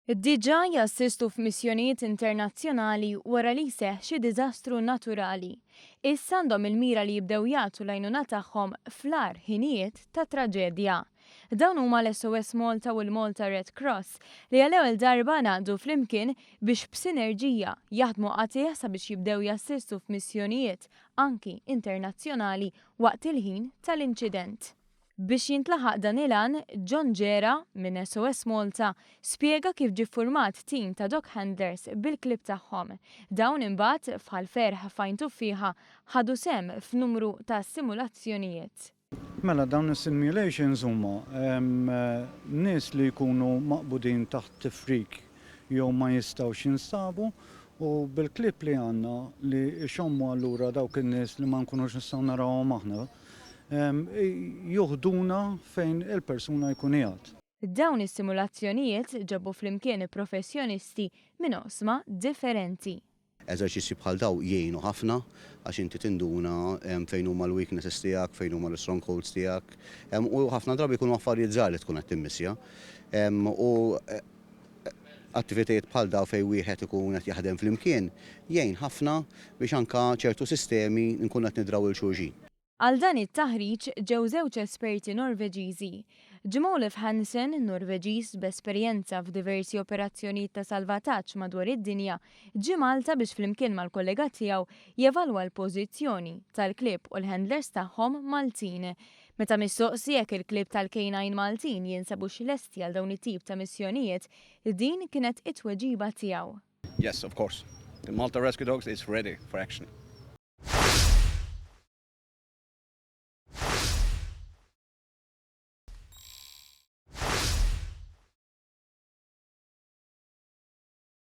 Diġà jassistu f'missjonijiet internazzjonali wara li jseħħ xi diżastru naturali. Issa għandhom il-mira li jibdew jagħtu l-għajnuna tagħhom fl-agħar ħinijiet ta' traġedja. Dawn huma l-SOS Malta u l-Malta Red Cross li għal-ewwel darba ngħaqdu flimkien biex b'sinerġija jaħdmu qatih sabiex jibdew jassistu f'missjonijiet anki internazzjonali waqt il-ħin tal-inċident. Biex jintlaħaq dan il-għan, John Ġera minn SOS Malta spjega kif ġie ffurmat tim ta' dog handlers bil-klib tagħhom. Dawn imbagħad bħal ferħ fajntu fiha ħadu sem f'numru ta' simulazzjonijiet. Mela dawn is-simulations huma nies li jkunu maqbudin taħt tifrik jew ma jistgħux jinstabu u bil-klip li għandna li xommu allura dawk in-nies li ma nkunux nistgħu narawhom aħna juħduna fejn il-persuna jkun qiegħed. Dawn is-simulazzjonijiet ġabu flimkien professjonisti minn oqsma differenti. Eżerċissi bħal daw jgħinu ħafna għax inti tinduna fejn huma l-weaknesses tiegħek, fejn huma l-strongholds tiegħek, u ħafna drabi jkunu affarijiet żgħar li tkun qed timmissja. U attivitajiet bħal daw fejn wieħed ikun qed jaħdem flimkien jgħin ħafna biex anke ċertu sistemi nkun qed nidraw il xulxin. Għal dan it-taħriġ ġew żewġ esperti Norveġiżi. Jimolif Hansen, Norveġiż b'esperjenza f'diversi operazzjonijiet ta' salvataġġ madwar id-dinja, ġie Malta biex flimkien mal-kollega tiegħu jevalwa l-pożizzjoni tal-klib u l-handlers tagħhom Maltin. Meta mistoqsi jekk il-klib tal-K9 Maltin jinsabux lesti għal dawn it-tip ta' missjonijiet, din kienet it-tweġiba tiegħu. Yes, of course. The Malta Rescue Dogs is ready for action.